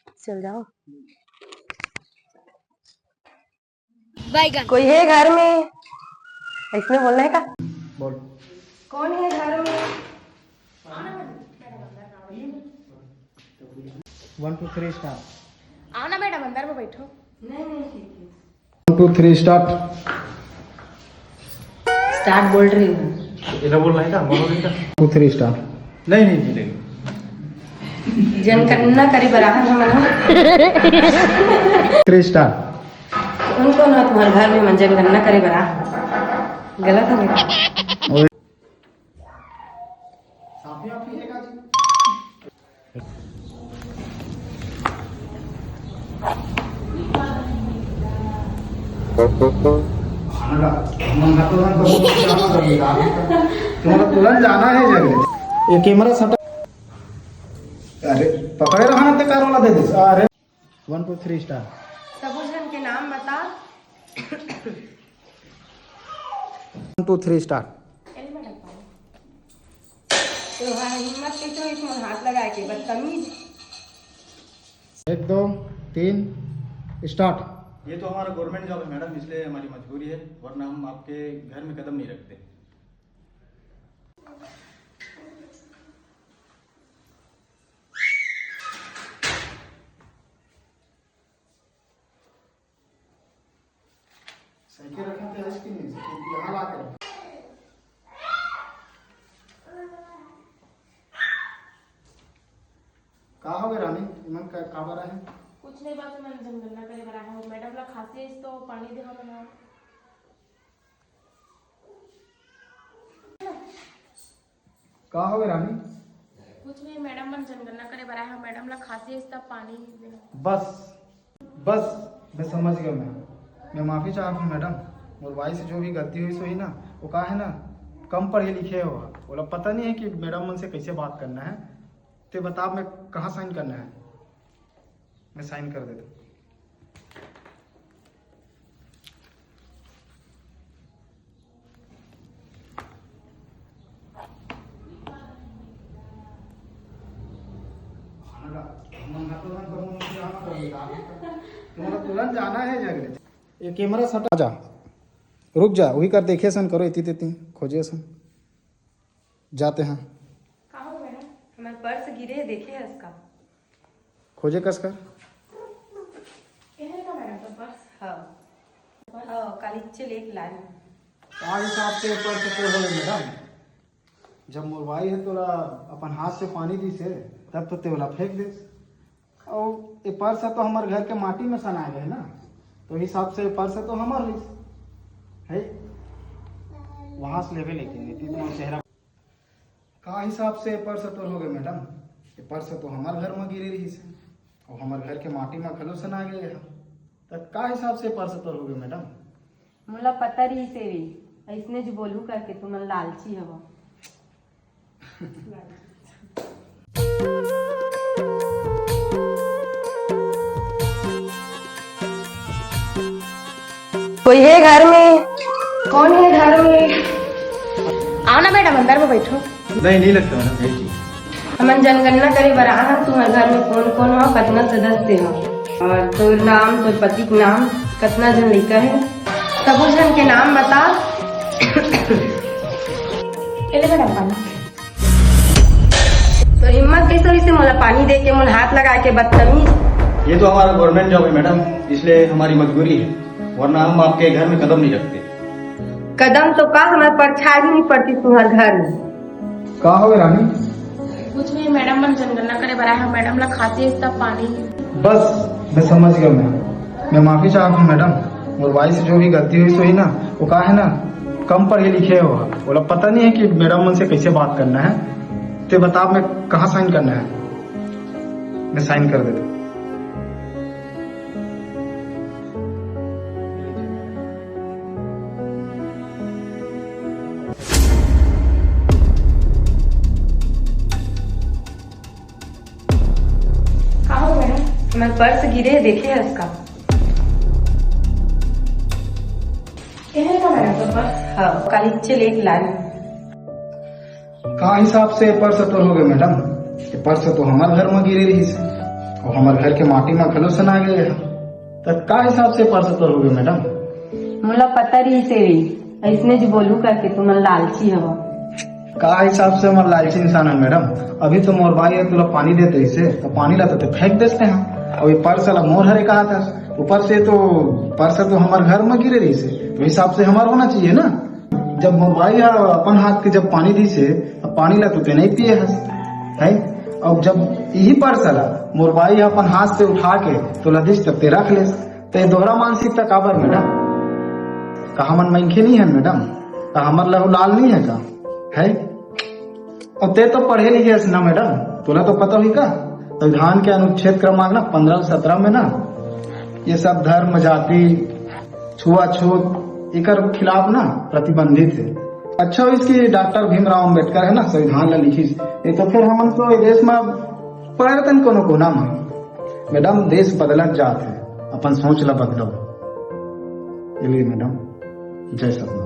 चल जाओ। बैगन। कोई है घर में? इसमें बोलना है का? बोल। कौन है घर में? 1 2 3 स्टार्ट। आओ ना मैडम, अंदर में बैठो। नहीं नहीं ठीक है। 1 2 3 स्टार्ट। स्टार्ट बोल रही हूँ। इधर बोलना है क्या? बोलो बेटा। 2 3 स्टार्ट। नहीं नहीं मिलेगी। जनगणना करी बराबर हम 3 स्टार्ट। उनको ना तुम्हारे घर में मन जनगणना करे बराबर गलत है मेरा। तुम्हारा तुरंत जाना है जगह। ये कैमरा सटा। अरे पकड़े रहा ना ते कार वाला दे दे। अरे 1 2 3 स्टार्ट। सब जन के नाम बता। 1 2 3 स्टार्ट। तुम्हारा हिम्मत कैसे हुई इसमें हाथ लगा के बदतमीज। 1 2 3 स्टार्ट। ये तो हमारा गवर्नमेंट जॉब है मैडम, इसलिए हमारी मजबूरी है, वरना हम आपके घर में कदम नहीं रखते। साइकिल रखा थे आइसक्रीम में यहाँ ला कर। कहाँ हो गए रानी? मन का कहाँ बरा है? कुछ नहीं, बस मैं जनगणना करे बरा हूँ। मैडम ला खांसी है तो पानी दे हम ना। कहाँ हो गए रानी? कुछ नहीं मैडम, मैं जनगणना करे बरा हूँ। मैडम ला खांसी है तो पानी दे। बस बस मैं समझ गया। मैं माफ़ी चाहता हूँ मैडम। और भाई से जो भी गलती हुई सो ही ना, वो कहा है ना कम पढ़े लिखे हो, बोला पता नहीं है कि मैडम मन से कैसे बात करना है। तो बता मैं कहाँ साइन करना है? मैं साइन कर देता हूँ। तुम्हारा तुरंत जाना है जगह। ये कैमरा सटा जा। रुक जा, वही कर देखे सन करो इतनी तितनी खोजे सन जाते हैं। कहाँ हो मैडम? हमारे पर्स गिरे है, देखे है उसका। खोजे कस कर। कहने का मैडम तो बस। हाँ हाँ कालीचे लेके लाए। क्या हिसाब से पर्स तो हो मैडम? जब मोरवाई है तोला अपन हाथ से पानी दी से तब तो तेवला फेंक दे। और ये पर्स है तो हमारे घर के माटी में सना गए ना, तो हिसाब से पर्स है तो हमारे है वहां से लेवे। लेकिन इतना चेहरा का हिसाब से पर्स तो हो गए मैडम? ये पर्स तो हमारे घर में गिरे रही से और हमारे घर के माटी में खलो सना गए हैं। तो का हिसाब से पर्स तो हो गए मैडम? मुला पता रही से भी ऐसने जो बोलू करके तुम लालची हवा। कोई है घर में? कौन है घर में? आओ ना मैडम, अंदर में बैठो। नहीं नहीं लगता मैडम, यही चीज। हमन जनगणना करे बरा हम तुम्हारे घर में कौन कौन हो, कितना सदस्य हो, और तो नाम तो पति के नाम, कितना जन लड़का है, सब जन के नाम बता। एले मैडम पानी। तो हिम्मत कैसे हुई से मोला पानी दे के मोला हाथ लगा के बदतमीज। ये तो हमारा गवर्नमेंट जॉब है मैडम, इसलिए हमारी मजबूरी है, वरना हम आपके घर में कदम नहीं रखते। कदम तो का हमारे परछाई नहीं पड़ती तुम्हारे घर में। कहाँ हो गए रानी? कुछ नहीं मैडम, मैं जनगणना करे बरा हूँ। मैडम ला खांसी है तो पानी। बस मैं समझ गया। मैं माफ़ी चाहता हूँ मैडम। और भाई से जो भी गलती हुई सो ही ना, वो कहा है ना कम पढ़े लिखे हो, बोला पता नहीं है कि मैडम मन से कैसे बात करना है। तो बता मैं कहाँ साइन करना है? मैं साइन कर देता हूँ। कहाँ हो मैडम? हमारे पर्स गिरे है, देखे है उसका। कहने का मैडम तो बस। हाँ कालीचे लेके लाए। कहाँ हिसाब से पर्स तो हो गए मैडम? ये पर्स तो हमारे घर में गिरे रही से और हमारे घर के माटी में खलो सना गए तो का हिसाब से पर्स तो हो गए मैडम? मुला पता रही से ऐसने जो बोलू का कि तुम लालची हवा। का हिसाब से हमारे लालची इंसान है मैडम? अभी तो मोर भाई है तुला पानी देते इसे तो पानी लाते तो फेंक देते हैं और ये पर्स वाला मोर हरे कहा था ऊपर से तो पर्स तो हमारे घर में गिरे रही से तो हिसाब से हमारा होना चाहिए ना। जब मोर भाई अपन हाथ के जब पानी दी से पानी ला तो नहीं पिए है और जब यही पर्स वाला मोर भाई अपन हाथ से उठा के तो लदिश तब ते रख ले तो ये दोहरा मानसिकता काबर मैडम? का हमन मनखे नहीं है मैडम? का हमार लहू लाल नहीं है का है? और ते तो पढ़े लिखे ना मैडम, तुला तो पता हुई का संविधान के अनुच्छेद क्रमांक ना 15-17 में ना ये सब धर्म जाति छुआछूत इकर खिलाफ ना प्रतिबंधित है। अच्छा इसकी डॉक्टर भीमराव अम्बेडकर है ना संविधान ला लिखी ये तो फिर हमन तो देश में परिवर्तन कोनो कोना में मैडम देश बदलत जात है अपन सोच ला बदलो। चलिए मैडम जय सतनाम।